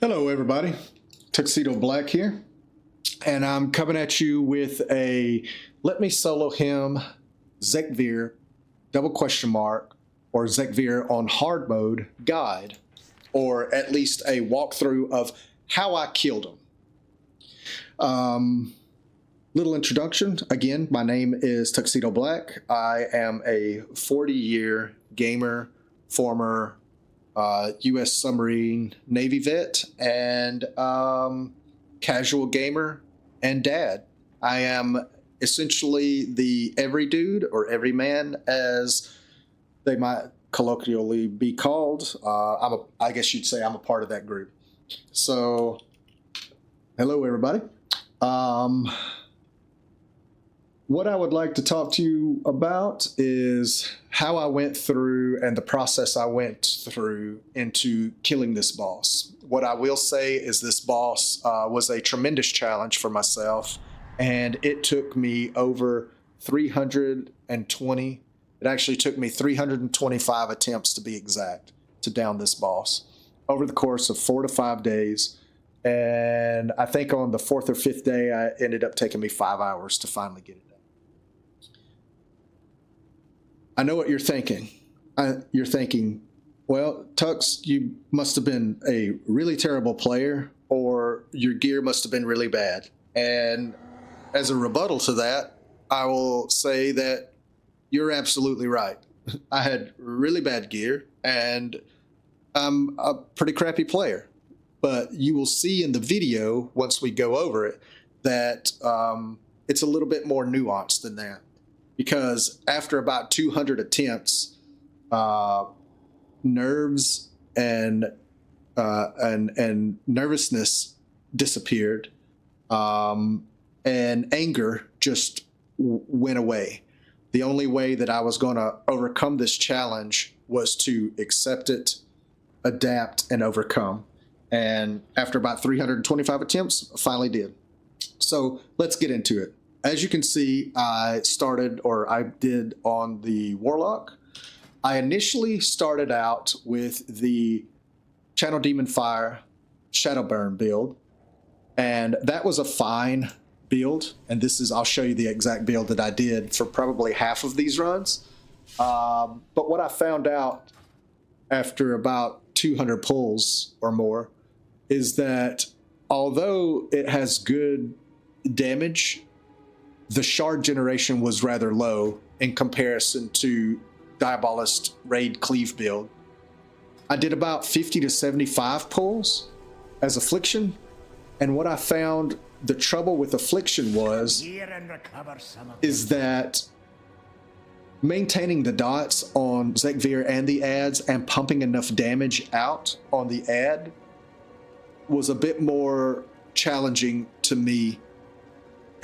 Hello everybody, Tuxedo Black here, and I'm coming at you with a Let Me Solo Him Zekvir or Zekvir on hard mode guide, or at least a walkthrough of how I killed him. Little introduction. Again, my name is Tuxedo Black. I am a 40-year gamer, former U.S. submarine Navy vet, and casual gamer and dad. I am essentially the every dude or every man, as they might colloquially be called. I guess you'd say I'm a part of that group. So, hello everybody. What I would like to talk to you about is how I went through and the process I went through into killing this boss. What I will say is this boss was a tremendous challenge for myself, and it took me over 320. It actually took me 325 attempts to be exact to down this boss over the course of 4 to 5 days. And I think on the 4th or 5th day, it ended up taking me 5 hours to finally get it done. I know what you're thinking. You're thinking, well, Tux, you must have been a really terrible player, or your gear must have been really bad. And as a rebuttal to that, I will say that you're absolutely right. I had really bad gear, and I'm a pretty crappy player. But you will see in the video, once we go over it, that it's a little bit more nuanced than that. Because after about 200 attempts, nerves and nervousness disappeared, and anger just went away. The only way that I was going to overcome this challenge was to accept it, adapt, and overcome. And after about 325 attempts, I finally did. So let's get into it. As you can see, I did on the Warlock. I initially started out with the Channel Demon Fire Shadowburn build, and that was a fine build. And I'll show you the exact build that I did for probably half of these runs. But what I found out after about 200 pulls or more is that although it has good damage, the shard generation was rather low in comparison to Diabolist Raid Cleave build. I did about 50 to 75 pulls as Affliction, and what I found the trouble with Affliction is that maintaining the dots on Zekvir and the ads and pumping enough damage out on the ad was a bit more challenging to me,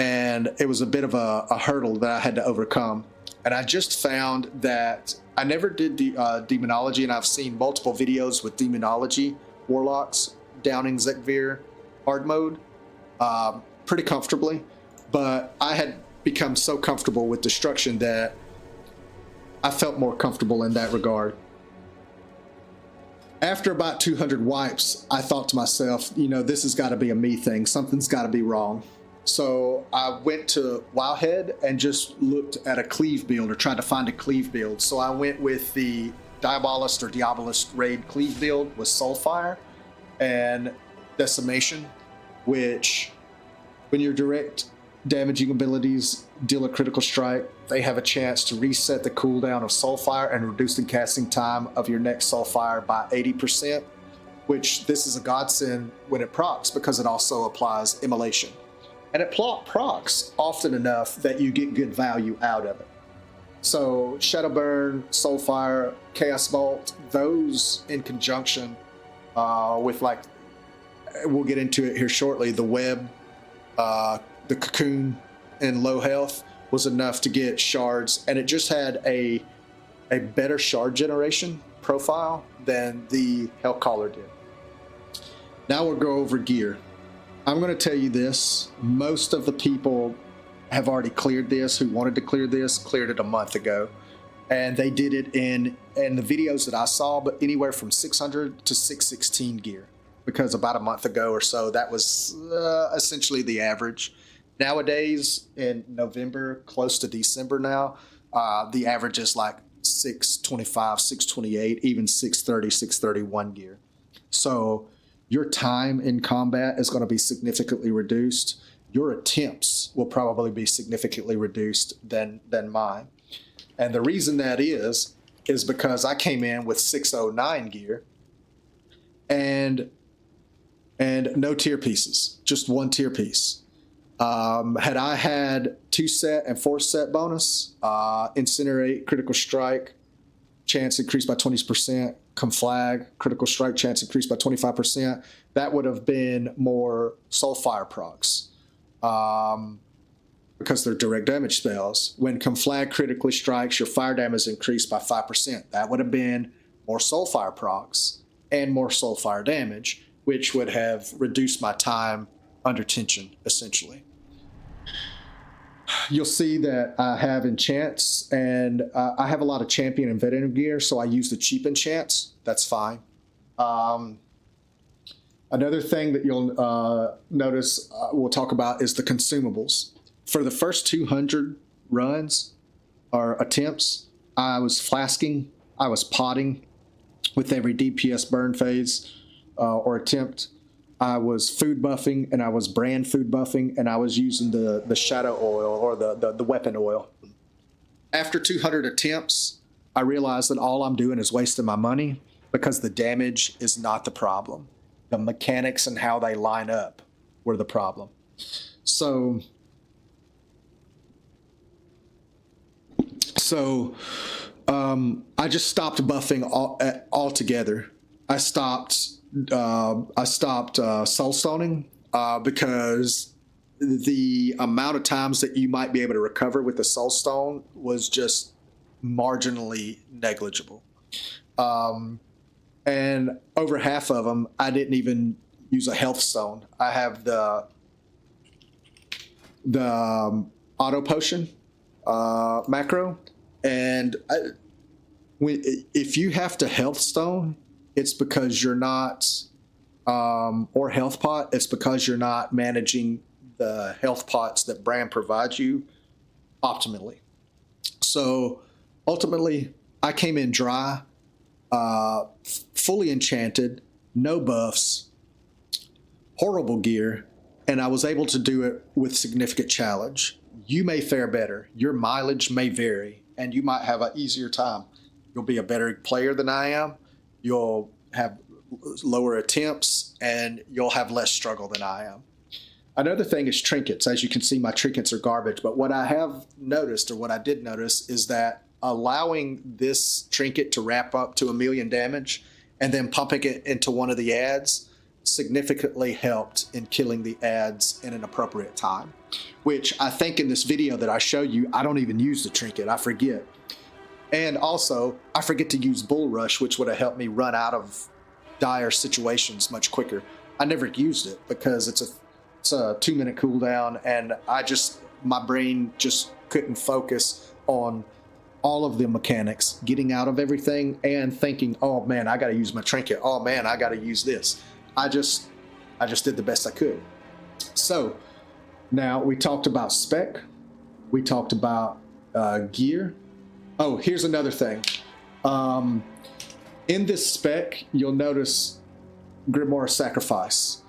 and it was a bit of a hurdle that I had to overcome. And I just found that I never did demonology, and I've seen multiple videos with demonology warlocks downing Zekvir hard mode pretty comfortably, but I had become so comfortable with destruction that I felt more comfortable in that regard. After about 200 wipes, I thought to myself, this has got to be a me thing. Something's got to be wrong. So I went to Wowhead and just looked at a Cleave build, or tried to find a Cleave build. So I went with the Diabolist Raid Cleave build with Soulfire and Decimation, which, when your direct damaging abilities deal a critical strike, they have a chance to reset the cooldown of Soulfire and reduce the casting time of your next Soulfire by 80%, which this is a godsend when it procs, because it also applies Immolation. And it procs often enough that you get good value out of it. So Shadowburn, Soulfire, Chaos Bolt, those in conjunction with, like, we'll get into it here shortly, the Web, the Cocoon in low health was enough to get shards, and it just had a better shard generation profile than the Hellcaller did. Now we'll go over gear. I'm going to tell you this, most of the people have already cleared this, who wanted to clear this, cleared it a month ago. And they did it in the videos that I saw, but anywhere from 600 to 616 gear. because about a month ago or so, that was essentially the average. Nowadays, in November, close to December now, the average is like 625, 628, even 630, 631 gear. So your time in combat is going to be significantly reduced. Your attempts will probably be significantly reduced than mine. And the reason that is because I came in with 609 gear and no tier pieces, just one tier piece. Had I had 2 set and 4 set bonus, Incinerate, Critical Strike, chance increased by 20%, Conflag, Critical Strike, chance increased by 25%, that would have been more Soulfire procs. Because they're direct damage spells. When Conflag critically strikes, your fire damage is increased by 5%. That would have been more Soulfire procs and more Soulfire damage, which would have reduced my time under tension, essentially. You'll see that I have enchants, and I have a lot of champion and veteran gear, so I use the cheap enchants. That's fine. Another thing that you'll notice we'll talk about is the consumables. For the first 200 runs or attempts, I was flasking, I was potting with every DPS burn phase or attempt. I was food buffing, and I was brand food buffing, and I was using the shadow oil or the weapon oil. After 200 attempts, I realized that all I'm doing is wasting my money because the damage is not the problem. The mechanics and how they line up were the problem. So I just stopped buffing altogether. I stopped soulstoning because the amount of times that you might be able to recover with the soulstone was just marginally negligible. And over half of them, I didn't even use a health stone. I have the auto potion macro, and if you have to health stone, it's because you're not, or health pot, it's because you're not managing the health pots that brand provides you optimally. So ultimately, I came in dry, fully enchanted, no buffs, horrible gear, and I was able to do it with significant challenge. You may fare better. Your mileage may vary, and you might have an easier time. You'll be a better player than I am. You'll have lower attempts, and you'll have less struggle than I am. Another thing is trinkets. As you can see, my trinkets are garbage, but what I have noticed, or what I did notice, is that allowing this trinket to wrap up to 1,000,000 damage and then pumping it into one of the ads significantly helped in killing the ads in an appropriate time, which I think in this video that I show you, I don't even use the trinket. I forget. And also, I forget to use Bull Rush, which would have helped me run out of dire situations much quicker. I never used it because it's a 2-minute cooldown, and my brain just couldn't focus on all of the mechanics, getting out of everything and thinking, oh man, I got to use my trinket. Oh man, I got to use this. I just did the best I could. So now we talked about spec. We talked about gear. Oh, here's another thing. In this spec, you'll notice Grimoire Sacrifice.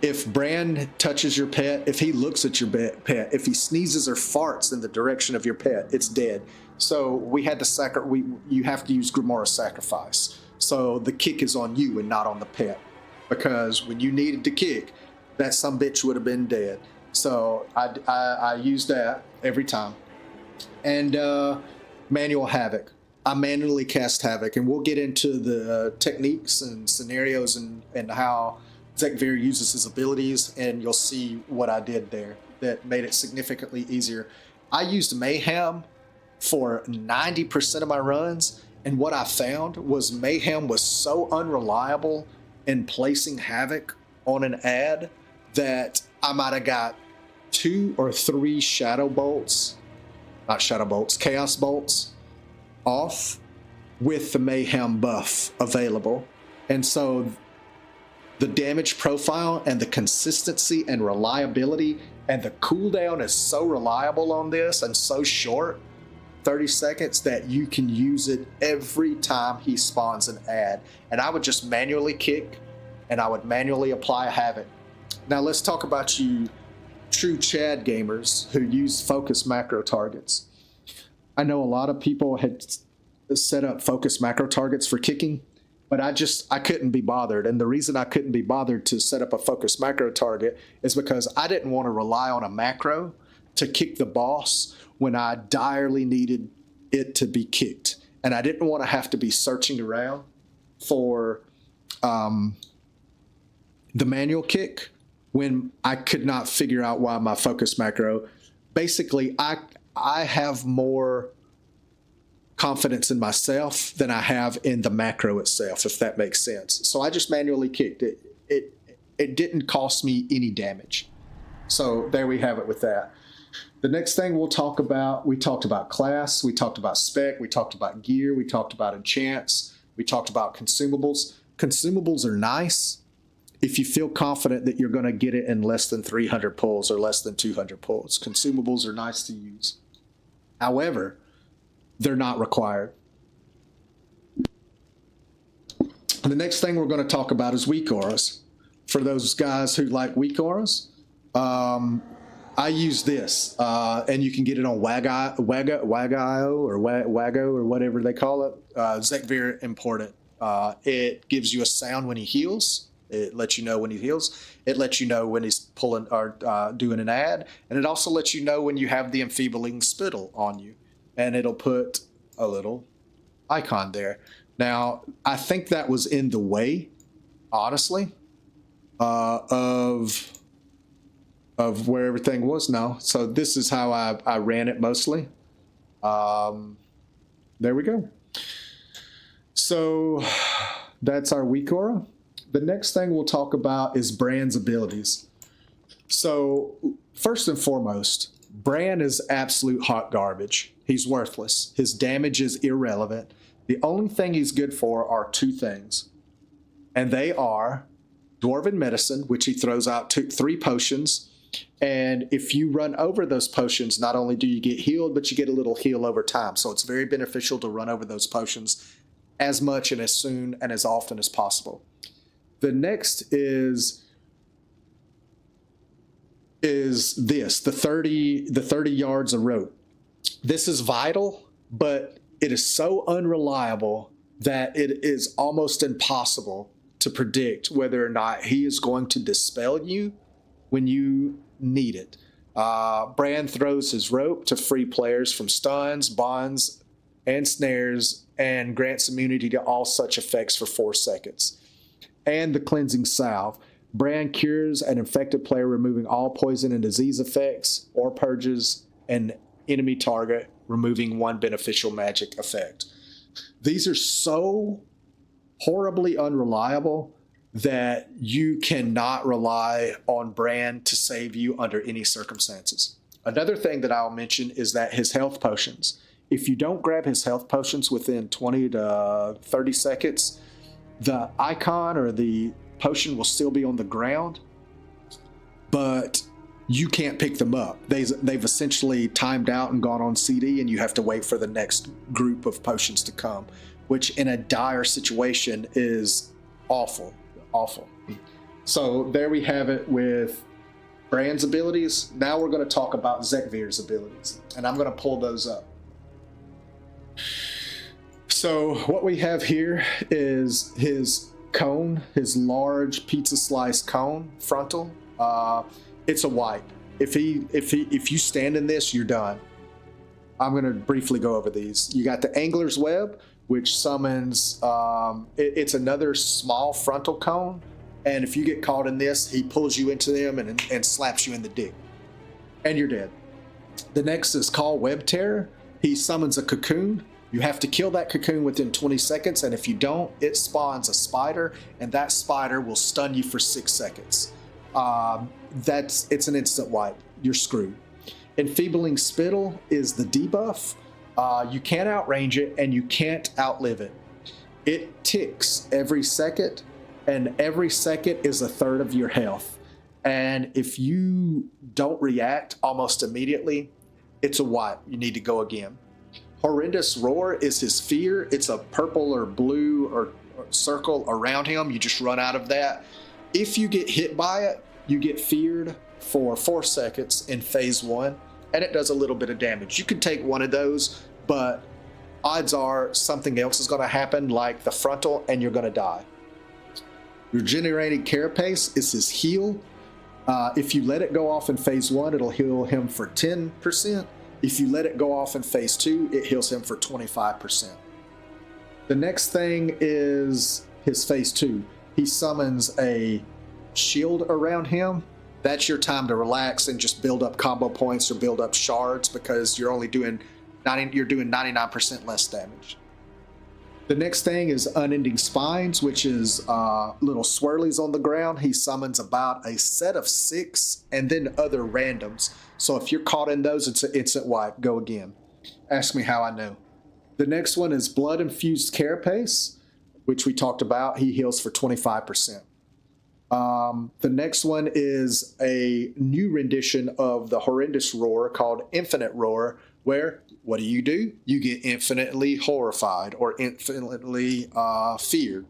If Brand touches your pet, if he looks at your pet, if he sneezes or farts in the direction of your pet, it's dead. So we had to you have to use Grimoire Sacrifice. So the kick is on you and not on the pet, because when you needed to kick, that sumbitch would have been dead. So I use that every time. And Manual Havoc. I manually cast Havoc, and we'll get into the techniques and scenarios and how Zekvir uses his abilities, and you'll see what I did there that made it significantly easier. I used Mayhem for 90% of my runs, and what I found was Mayhem was so unreliable in placing Havoc on an ad that I might have got 2 or 3 Chaos Bolts off with the Mayhem buff available. And so the damage profile and the consistency and reliability and the cooldown is so reliable on this and so short, 30 seconds, that you can use it every time he spawns an ad. And I would just manually kick and I would manually apply a Havoc. Now let's talk about you true Chad gamers who use focus macro targets. I know a lot of people had set up focus macro targets for kicking, but I couldn't be bothered. And the reason I couldn't be bothered to set up a focus macro target is because I didn't want to rely on a macro to kick the boss when I direly needed it to be kicked. And I didn't want to have to be searching around for the manual kick when I could not figure out why my focus macro. Basically, I have more confidence in myself than I have in the macro itself, if that makes sense. So I just manually kicked it. It didn't cost me any damage. So there we have it with that. The next thing we'll talk about, we talked about class, we talked about spec, we talked about gear, we talked about enchants, we talked about consumables. Consumables are nice if you feel confident that you're going to get it in less than 300 pulls or less than 200 pulls. Consumables are nice to use. However, they're not required. The next thing we're going to talk about is weak auras. For those guys who like weak auras, I use this, and you can get it on Wago or whatever they call it. Zekvir imported. It gives you a sound when he heals. It lets you know when he heals. It lets you know when he's pulling or doing an ad, and it also lets you know when you have the enfeebling spittle on you, and it'll put a little icon there. Now, I think that was in the way, honestly, of where everything was now. So this is how I ran it mostly. There we go. So that's our weak aura. The next thing we'll talk about is Brand's abilities. So first and foremost, Brand is absolute hot garbage. He's worthless. His damage is irrelevant. The only thing he's good for are two things, and they are Dwarven Medicine, which he throws out 3 potions, and if you run over those potions, not only do you get healed, but you get a little heal over time. So it's very beneficial to run over those potions as much and as soon and as often as possible. The next is this, the 30 yards of rope. This is vital, but it is so unreliable that it is almost impossible to predict whether or not he is going to dispel you when you need it. Brand throws his rope to free players from stuns, bonds, and snares, and grants immunity to all such effects for 4 seconds. And the cleansing salve. Brand cures an infected player, removing all poison and disease effects, or purges an enemy target, removing 1 beneficial magic effect. These are so horribly unreliable that you cannot rely on Brand to save you under any circumstances. Another thing that I'll mention is that his health potions. If you don't grab his health potions within 20 to 30 seconds, the icon or the potion will still be on the ground, but you can't pick them up. They've essentially timed out and gone on CD, and you have to wait for the next group of potions to come, which in a dire situation is awful. So there we have it with Brand's abilities. Now we're going to talk about Zekvir's abilities, and I'm going to pull those up. So what we have here is his cone, his large pizza slice cone frontal. It's a wipe. If you stand in this, you're done. I'm going to briefly go over these. You got the Angler's Web, which summons, it's another small frontal cone, and if you get caught in this, he pulls you into them and slaps you in the dick, and you're dead. The next is Call Web Terror. He summons a cocoon. You have to kill that cocoon within 20 seconds, and if you don't, it spawns a spider, and that spider will stun you for 6 seconds. It's an instant wipe. You're screwed. Enfeebling Spittle is the debuff. You can't outrange it, and you can't outlive it. It ticks every second, and every second is a third of your health. And if you don't react almost immediately, it's a wipe. You need to go again. Horrendous Roar is his fear. It's a purple or blue or circle around him. You just run out of that. If you get hit by it, you get feared for 4 seconds in phase 1, and it does a little bit of damage. You can take one of those, but odds are something else is going to happen, like the frontal, and you're going to die. Regenerating Carapace is his heal. If you let it go off in phase 1, it'll heal him for 10%. If you let it go off in phase 2, it heals him for 25%. The next thing is his phase 2. He summons a shield around him. That's your time to relax and just build up combo points or build up shards, because you're only doing 99% less damage. The next thing is Unending Spines, which is little swirlies on the ground. He summons about a set of 6 and then other randoms. So if you're caught in those, it's an instant wipe. Go again. Ask me how I know. The next one is Blood Infused Carapace, which we talked about. He heals for 25%. The next one is a new rendition of the Horrendous Roar called Infinite Roar, where what do? You get infinitely horrified or infinitely feared.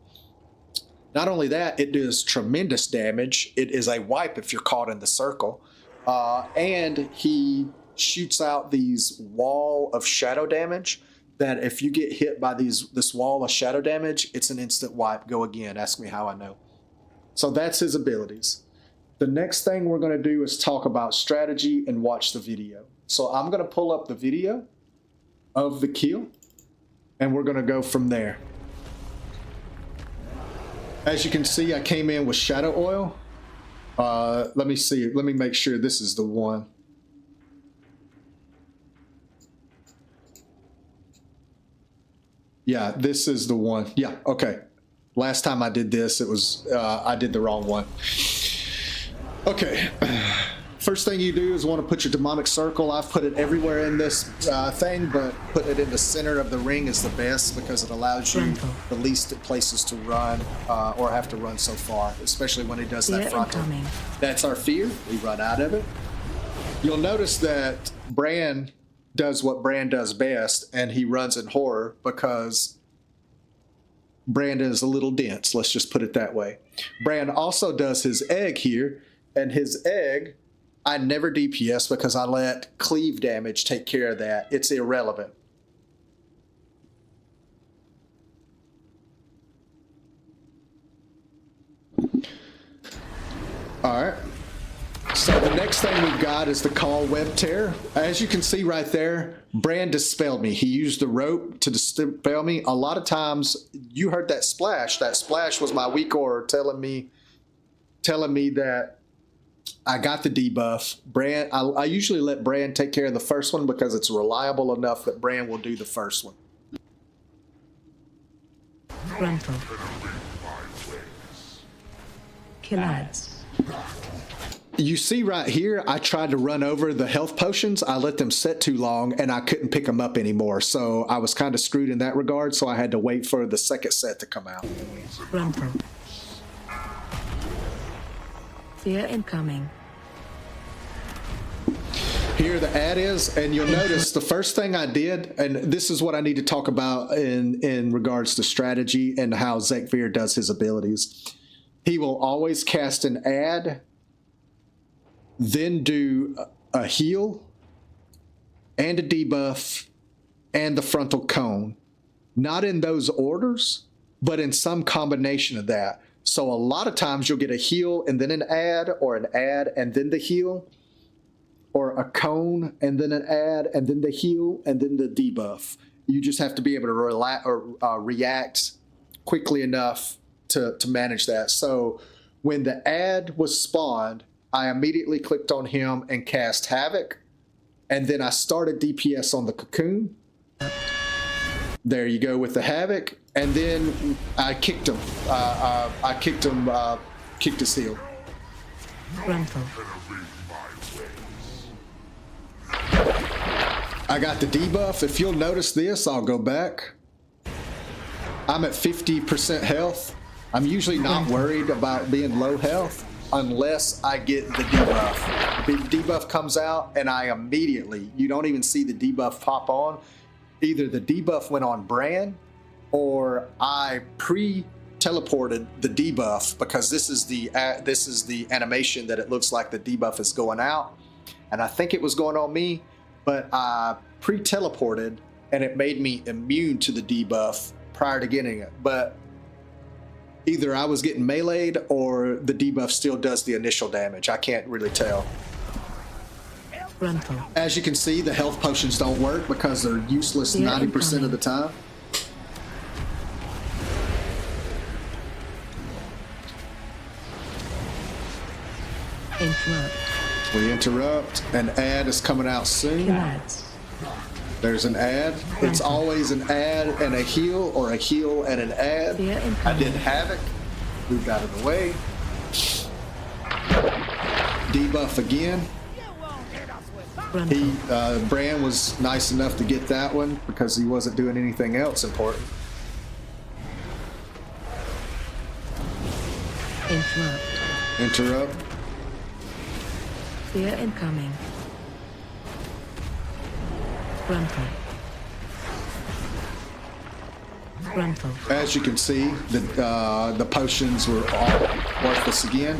Not only that, it does tremendous damage. It is a wipe if you're caught in the circle. And he shoots out these wall of shadow damage that if you get hit by this wall of shadow damage, it's an instant wipe. Go again. Ask me how I know. So that's his abilities. The next thing we're going to do is talk about strategy and watch the video. So I'm going to pull up the video of the kill, and we're going to go from there. As you can see, I came in with Shadow Oil. Let me see. Let me make sure this is the one. Yeah, this is the one. Yeah, okay. Last time I did this, it was I did the wrong one. Okay. First thing you do is want to put your demonic circle. I've put it everywhere in this thing, but putting it in the center of the ring is the best because it allows you the least places to run or have to run so far, especially when it does that frontal. That's our fear. We run out of it. You'll notice that Bran does what Bran does best, and he runs in horror because Brandon is a little dense. Let's just put it that way. Bran also does his egg here, and his egg, I never DPS because I let cleave damage take care of that. It's irrelevant. All right. So the next thing we've got is the Call Web Tear. As you can see right there, Bran dispelled me. He used the rope to dispel me. A lot of times, you heard that splash. That splash was my weak aura telling me that I got the debuff. Bran, I usually let Bran take care of the first one because it's reliable enough that Bran will do the first one. Rental. Killads. You see right here, I tried to run over the health potions. I let them set too long, and I couldn't pick them up anymore. So I was kind of screwed in that regard, so I had to wait for the second set to come out. Rental. Fear incoming. Here the ad is, and you'll notice the first thing I did, and this is what I need to talk about in regards to strategy and how Zekvir does his abilities. He will always cast an ad, then do a heal and a debuff and the frontal cone. Not in those orders, but in some combination of that. So a lot of times you'll get a heal and then an ad, or an ad and then the heal, or a cone and then an ad and then the heal and then the debuff. You just have to be able to react quickly enough to manage that. So when the ad was spawned, I immediately clicked on him and cast Havoc, and then I started DPS on the Cocoon. There you go with the Havoc, and then I kicked him. Kicked his heel. Rental. I got the debuff. If you'll notice this, I'll go back. I'm at 50% health. I'm usually not worried about being low health unless I get the debuff. The debuff comes out and I immediately, you don't even see the debuff pop on. Either the debuff went on Bran or I pre-teleported the debuff, because this is the animation that it looks like the debuff is going out. And I think it was going on me, but I pre-teleported and it made me immune to the debuff prior to getting it. But either I was getting meleeed or the debuff still does the initial damage. I can't really tell. Frontal. As you can see, the health potions don't work because they're useless 90% of the time. Interrupt. We interrupt. An ad is coming out soon. Killads. There's an ad. It's always an ad and a heal, or a heal and an ad. I did Havoc. Moved out of the way. Debuff again. Bran was nice enough to get that one because he wasn't doing anything else important. Interrupt. Interrupt. Fear incoming. Frontal. Frontal. As you can see, the potions were all worthless again.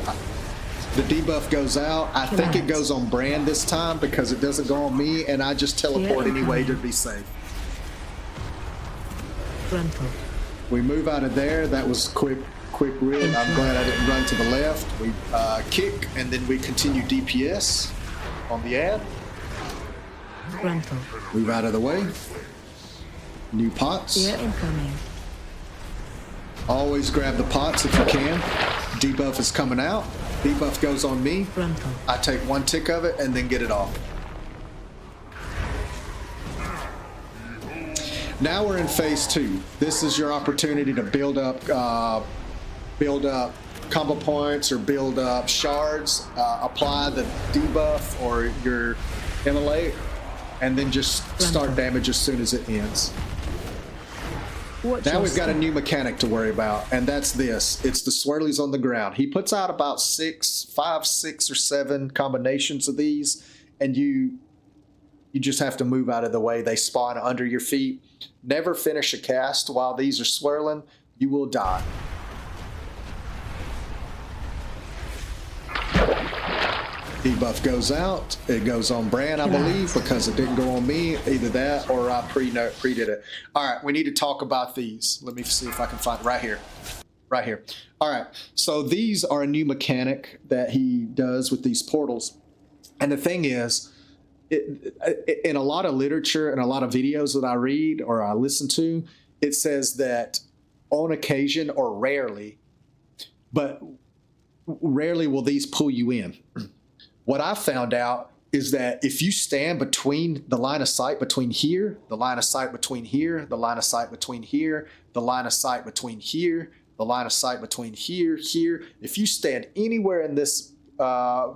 The debuff goes out. I think it goes on Bran this time because it doesn't go on me, and I just teleport anyway to be safe. Frontal. We move out of there. That was quick rid. I'm glad I didn't run to the left. We kick, and then we continue DPS on the ad. Frontal. Move out of the way. New pots. Fear incoming. Always grab the pots if you can. Debuff is coming out. Debuff goes on me. Frontal. I take one tick of it and then get it off. Now we're in phase 2. This is your opportunity to build up combo points or build up shards. Apply the debuff or your immolate, and then just start damage as soon as it ends. Now we've got a new mechanic to worry about, and that's this. It's the swirlies on the ground. He puts out about 5, 6, or 7 combinations of these, and you just have to move out of the way. They spawn under your feet. Never finish a cast while these are swirling. You will die. Debuff goes out. It goes on Bran, I believe, because it didn't go on me. Either that or I pre-did it. All right, we need to talk about these. Let me see if I can find it right here. Right here. All right, so these are a new mechanic that he does with these portals. And the thing is, in a lot of literature and a lot of videos that I read or I listen to, it says that on occasion or rarely, but rarely will these pull you in. What I found out is that if you stand between the line of sight between here, the line of sight between here, the line of sight between here, the line of sight between here, the line of sight between here, if you stand anywhere in this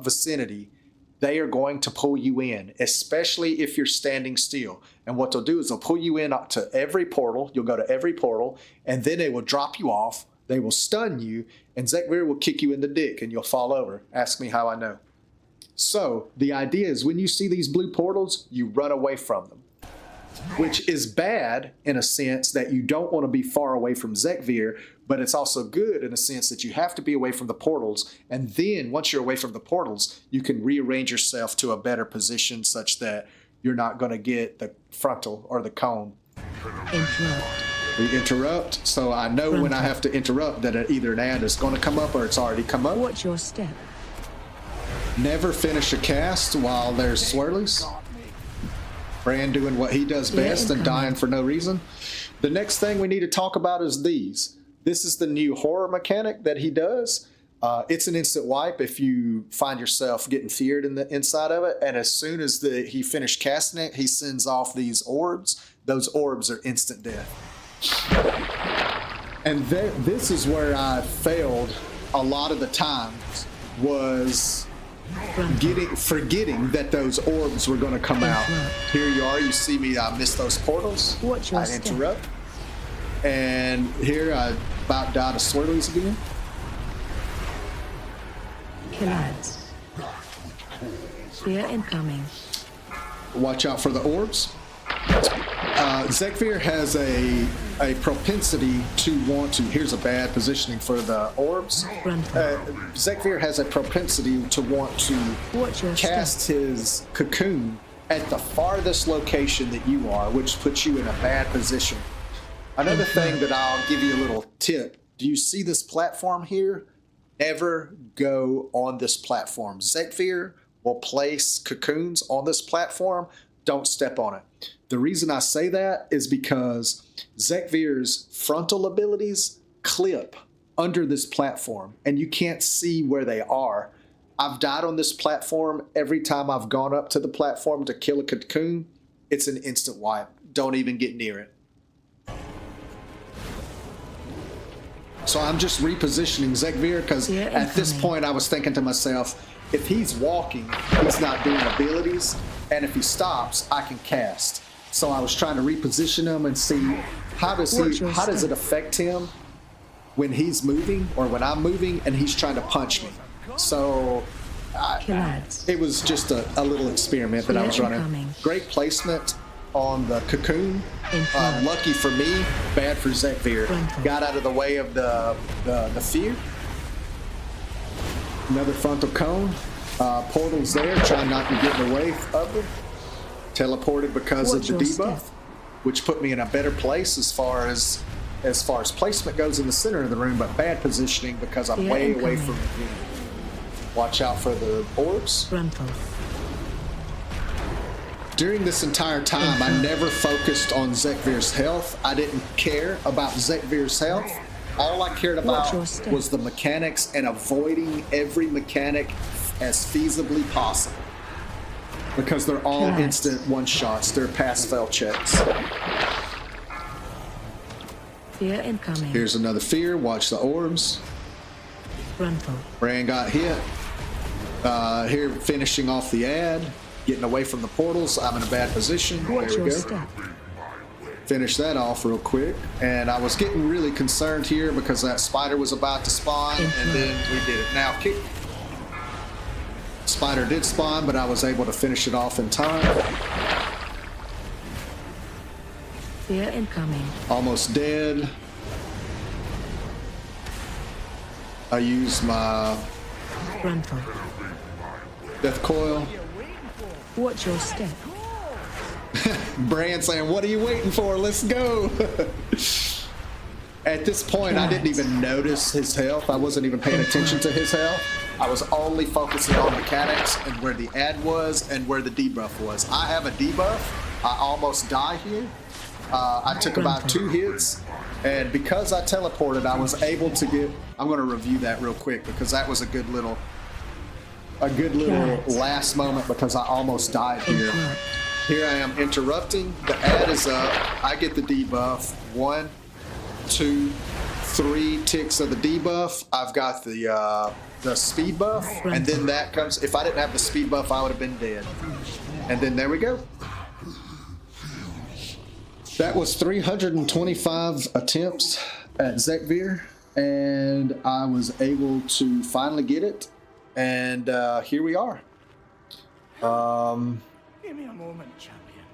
vicinity, they are going to pull you in, especially if you're standing still. And what they'll do is they'll pull you in up to every portal. You'll go to every portal, and then they will drop you off. They will stun you, and Zekvir will kick you in the dick, and you'll fall over. Ask me how I know. So the idea is when you see these blue portals, you run away from them, which is bad in a sense that you don't want to be far away from Zekvir, but it's also good in a sense that you have to be away from the portals. And then once you're away from the portals, you can rearrange yourself to a better position such that you're not going to get the frontal or the cone. Interrupt. We interrupt, so I know when I have to interrupt that either an ad is going to come up or it's already come up. Watch your step. Never finish a cast while there's swirlies. Bran doing what he does best and dying for no reason. The next thing we need to talk about is these. This is the new horror mechanic that he does. It's an instant wipe if you find yourself getting feared in the inside of it. And as soon as he finished casting it, he sends off these orbs. Those orbs are instant death. And this is where I failed a lot of the times, was forgetting that those orbs were going to come out. Here you are. You see me. I missed those portals. I interrupt. And here I about died of swirlies again. Killers. Fear incoming. Watch out for the orbs. Zekvir has a propensity to want to. Here's a bad positioning for the orbs. Zekvir has a propensity to want to cast his cocoon at the farthest location that you are, which puts you in a bad position. Another thing that I'll give you a little tip. Do you see this platform here? Never go on this platform. Zekvir will place cocoons on this platform. Don't step on it. The reason I say that is because Zekvir's frontal abilities clip under this platform, and you can't see where they are. I've died on this platform every time I've gone up to the platform to kill a cocoon. It's an instant wipe. Don't even get near it. So I'm just repositioning Zekvir because at this point I was thinking to myself, if he's walking, he's not doing abilities, and if he stops, I can cast. So I was trying to reposition him and see how does it affect him when he's moving or when I'm moving and he's trying to punch me. So it was just a little experiment that I was running. Great placement on the cocoon. Lucky for me, bad for Zekvir. Got out of the way of the fear. Another frontal cone. Portal's there, trying not to get in the way of it. Teleported because of the debuff, which put me in a better place as far as placement goes in the center of the room, but bad positioning because I'm way away from the unit. Watch out for the orbs. During this entire time, I never focused on Zekvir's health. I didn't care about Zekvir's health. All I cared about was the mechanics and avoiding every mechanic as feasibly possible. Because they're all instant one-shots. They're pass-fail checks. Fear incoming. Here's another fear. Watch the orbs. Brand got hit. Here, finishing off the ad. Getting away from the portals. I'm in a bad position. There we go. Finish that off real quick. And I was getting really concerned here because that spider was about to spawn, and then we did it. Now, spider did spawn, but I was able to finish it off in time. Fear incoming. Almost dead. I used my death coil. Watch your step. Brand saying, "What are you waiting for? Let's go." At this point, I didn't even notice his health. I wasn't even paying attention to his health. I was only focusing on mechanics and where the ad was and where the debuff was. I have a debuff. I almost die here. I took about 2 hits, and because I teleported, I was able to get... I'm going to review that real quick because that was a good little last moment because I almost died here. Here I am interrupting. The ad is up. I get the debuff. 1, 2, 3 ticks of the debuff. I've got the speed buff, and then that comes. If I didn't have the speed buff, I would have been dead. And then there we go. That was 325 attempts at Zekvir, and I was able to finally get it. And here we are. Give me a moment, champion.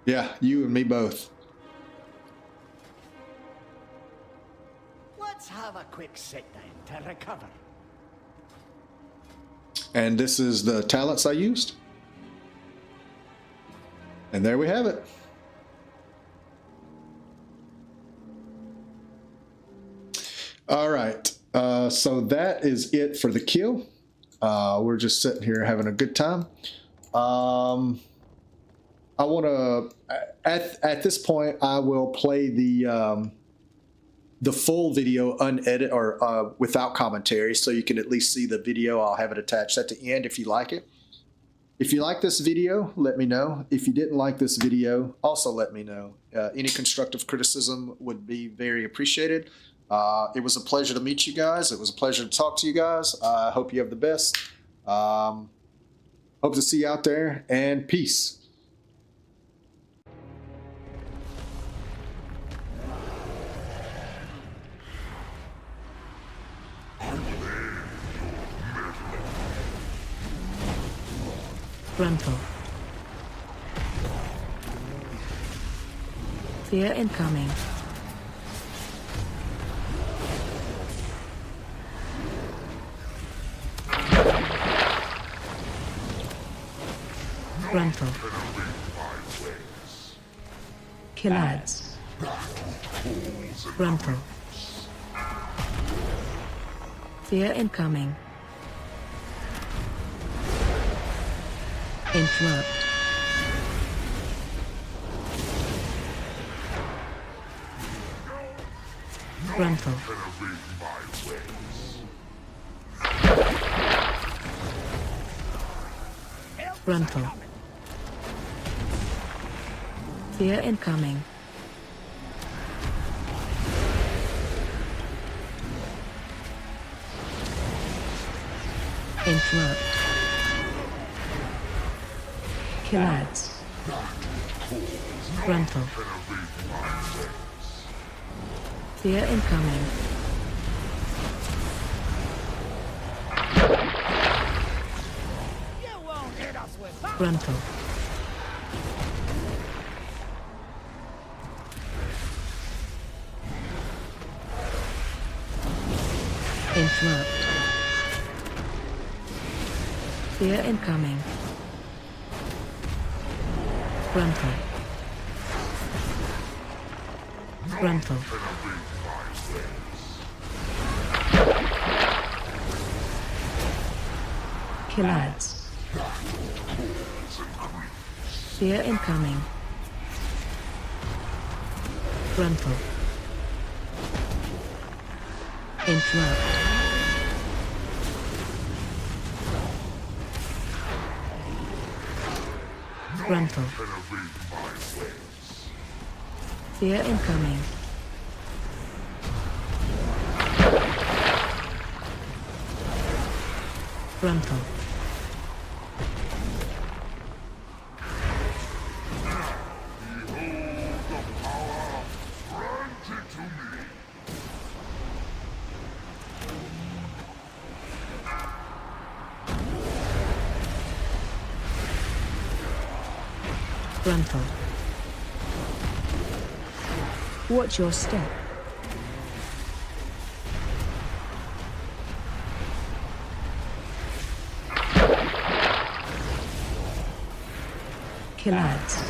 Yeah, you and me both. Let's have a quick sit down to recover. And this is the talents I used. And there we have it. All right. So that is it for the kill. We're just sitting here having a good time. I want to, at this point, I will play the full video unedited or without commentary, so you can at least see the video. I'll have it attached at the end if you like it. If you like this video, let me know. If you didn't like this video, also let me know. Any constructive criticism would be very appreciated. It was a pleasure to meet you guys. It was a pleasure to talk to you guys. I hope you have the best. Hope to see you out there, and peace. Frontal. Fear incoming. Frontal. Killads. Frontal. Fear incoming. Interrupt. Frontal. Frontal. Fear incoming. Interrupt. Killads. Frontal. Fear incoming. Frontal. Interrupt. Fear incoming. Frontal. Frontal. Killads. Fear incoming. Frontal. Interrupt. Frontal. Fear incoming. Frontal. Frontal. Watch your step. Killads.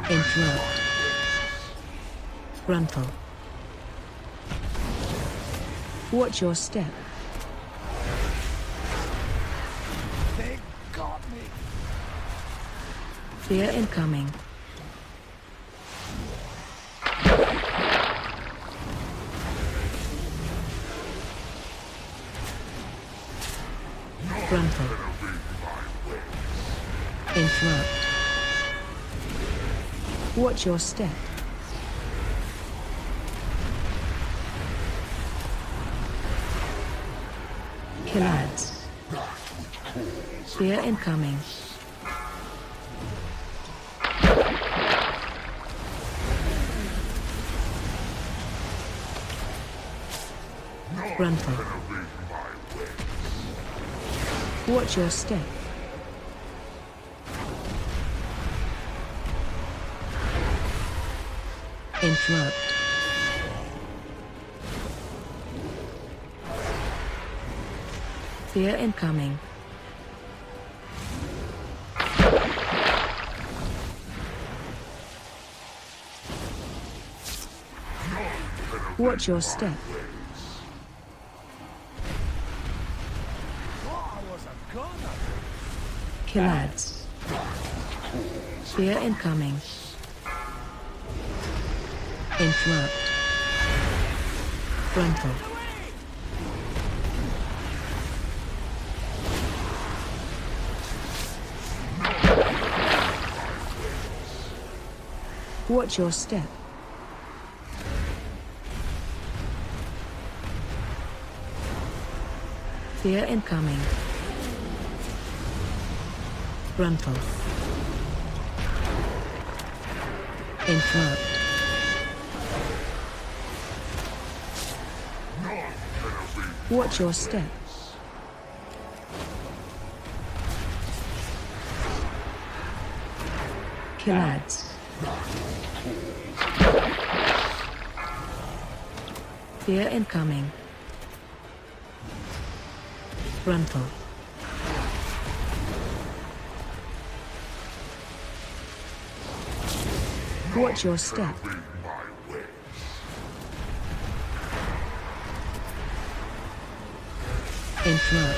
Interrupt. Frontal. Watch your step. They got me. Fear incoming. Frontal. Interrupt. Watch your step. Killads. Fear incoming. Frontal. Watch your step. Interrupt. Fear incoming. Watch your step. Killads. Fear incoming. Interrupt. Frontal. Watch your step. Fear incoming. Frontal. Interrupt. Watch your step. Kill ads. Fear incoming. Frontal. Watch your step. Interrupt.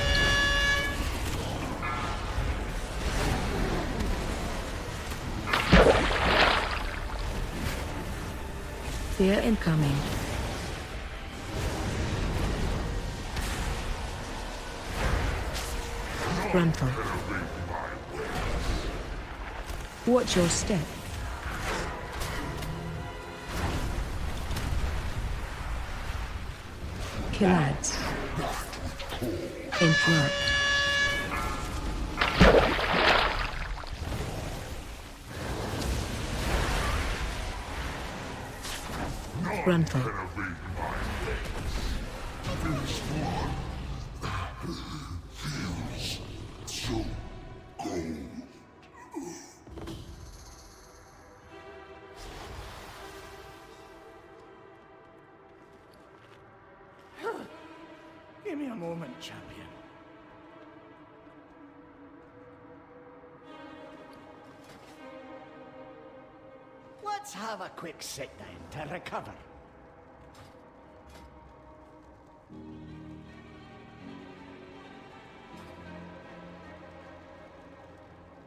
Fear incoming. Frontal. Watch your step. Kill ads. Interrupt. Frontal. Give me a moment, champion. Let's have a quick sit down to recover.